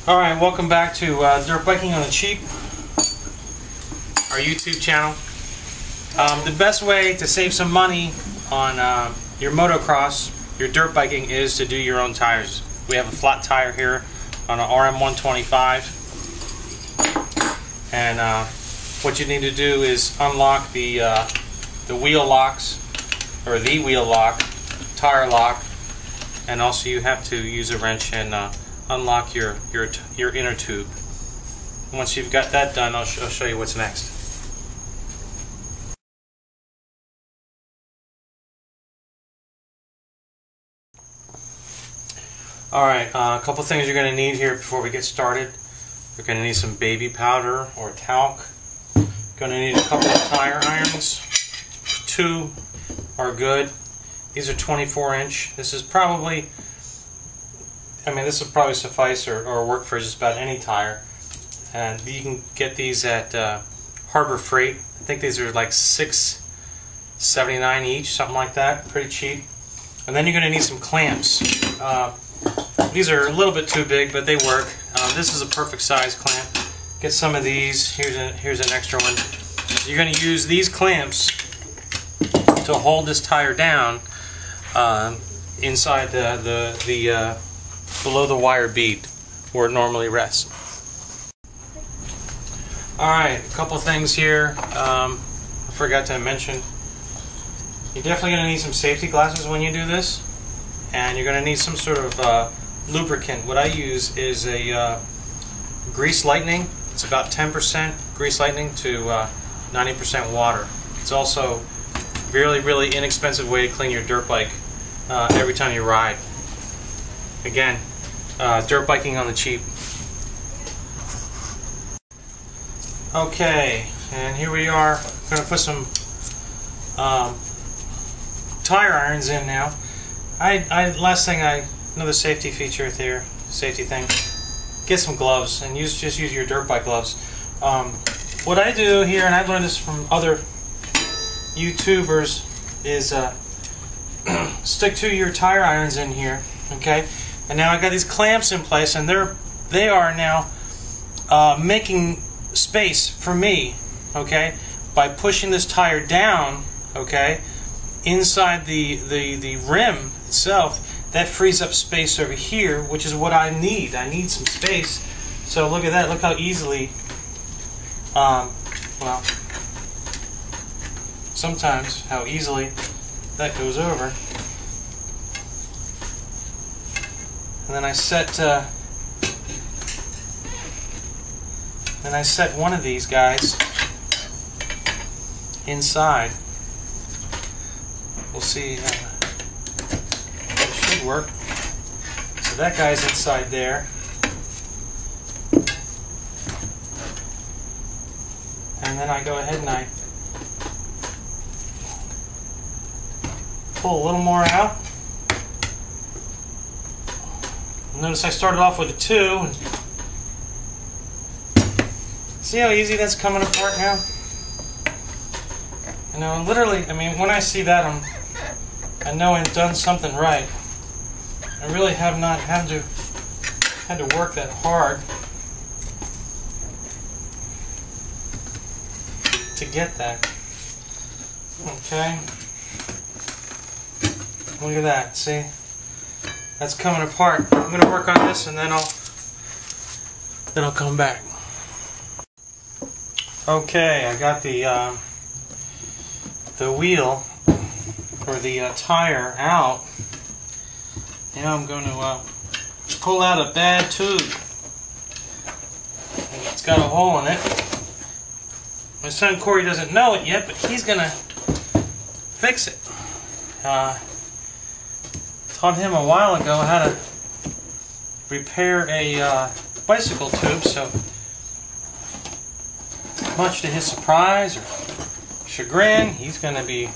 Alright, welcome back to Dirt Biking on the Cheap, our YouTube channel. The best way to save some money on your motocross, your dirt biking, is to do your own tires. We have a flat tire here on an RM125, and what you need to do is unlock the wheel locks, or the wheel lock, tire lock, and also you have to use a wrench and unlock your inner tube. Once you've got that done, I'll show you what's next. Alright, a couple things you're going to need here before we get started. You're going to need some baby powder or talc. Going to need a couple of tire irons. 2 are good. These are 24-inch. This is probably, this will probably suffice or work for just about any tire. And you can get these at Harbor Freight. I think these are like $6.79 each, something like that. Pretty cheap. And then you're going to need some clamps. These are a little bit too big, but they work. This is a perfect size clamp. Get some of these. Here's an extra one. You're going to use these clamps to hold this tire down inside the below the wire bead where it normally rests. Alright, a couple things here I forgot to mention. You're definitely going to need some safety glasses when you do this, and you're going to need some sort of lubricant. What I use is a Grease Lightning. It's about 10% Grease Lightning to 90% water. It's also a really inexpensive way to clean your dirt bike every time you ride. Again, dirt biking on the cheap. Okay, and here we are. I'm going to put some tire irons in now. Another safety feature here, safety thing. Get some gloves and just use your dirt bike gloves. What I do here, and I've learned this from other YouTubers, is stick to your tire irons in here. Okay, and now I've got these clamps in place, and they are now making space for me. Okay, by pushing this tire down. Okay, inside the rim itself. That frees up space over here, which is what I need. I need some space. So look at that. Look how easily, well, sometimes how easily that goes over. And then I set one of these guys inside. We'll see. Work. So that guy's inside there, and then I go ahead and I pull a little more out. Notice I started off with a 2. See how easy that's coming apart now? You know, literally, when I see that, I know I've done something right. I really have not had to work that hard to get that. Okay. Look at that. See? That's coming apart. I'm going to work on this, and then I'll come back. Okay, I got the wheel or the tire out. Now I'm going to pull out a bad tube. It's got a hole in it. My son Corey doesn't know it yet, but he's going to fix it. Taught him a while ago how to repair a bicycle tube, so much to his surprise or chagrin, he's going to be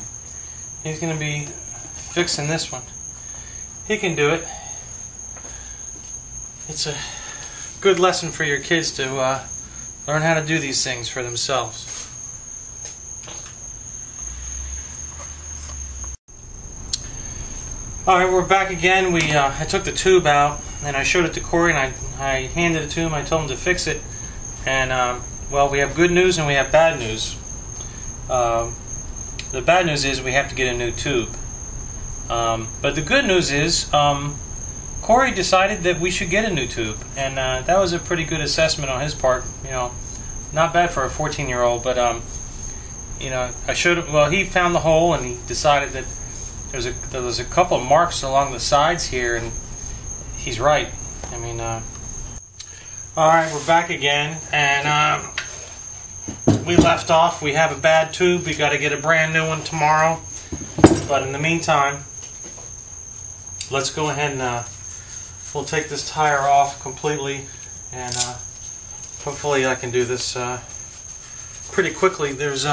fixing this one. He can do it. It's a good lesson for your kids to learn how to do these things for themselves. Alright, we're back again. I took the tube out. and I showed it to Corey, and I handed it to him. I told him to fix it. And well, we have good news and we have bad news. The bad news is we have to get a new tube. But the good news is Corey decided that we should get a new tube, and that was a pretty good assessment on his part. You know, not bad for a 14-year-old, but you know, I showed him. Well, he found the hole, and he decided that there was a couple of marks along the sides here, and he's right. I mean, all right, we're back again, and we left off. We have a bad tube. We got to get a brand new one tomorrow. But in the meantime, let's go ahead and we'll take this tire off completely, and hopefully I can do this pretty quickly. There's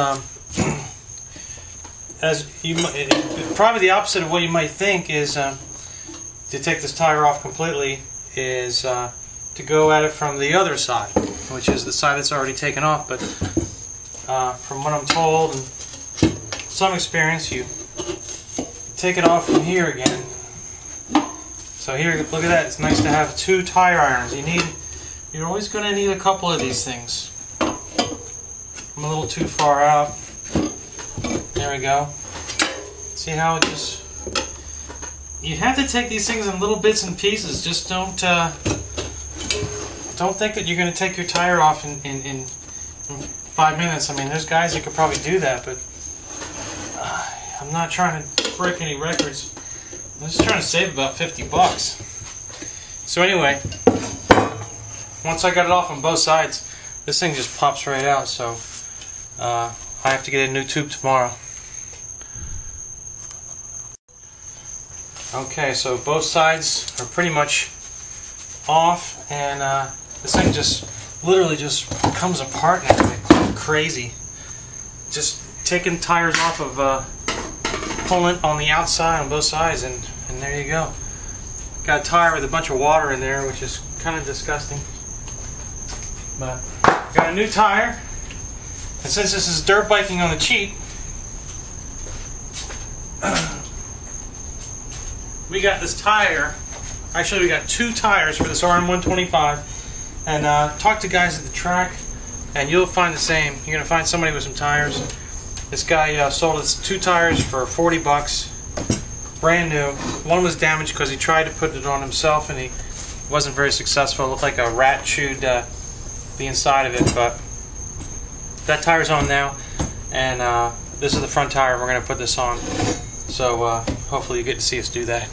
probably the opposite of what you might think is to take this tire off completely is to go at it from the other side, which is the side that's already taken off. But from what I'm told and some experience, you take it off from here again. So here, look at that. It's nice to have two tire irons. You're always going to need a couple of these things. I'm a little too far out. There we go. See how it just... You have to take these things in little bits and pieces. Just don't think that you're going to take your tire off in 5 minutes. I mean, there's guys that could probably do that, but I'm not trying to break any records. I'm just trying to save about 50 bucks. So anyway, once I got it off on both sides, this thing just pops right out. So I have to get a new tube tomorrow. Okay, so both sides are pretty much off, and this thing just literally just comes apart now like crazy. Just taking tires off of pulling it on the outside on both sides, and there you go. Got a tire with a bunch of water in there, which is kind of disgusting. But got a new tire, and since this is dirt biking on the cheap, we got this tire. Actually, we got two tires for this RM125, and talk to guys at the track, and you'll find the same. You're gonna find somebody with some tires. This guy sold us two tires for 40 bucks, brand new. One was damaged because he tried to put it on himself and he wasn't very successful. It looked like a rat chewed the inside of it, but that tire's on now, and this is the front tire. We're going to put this on, so hopefully you get to see us do that.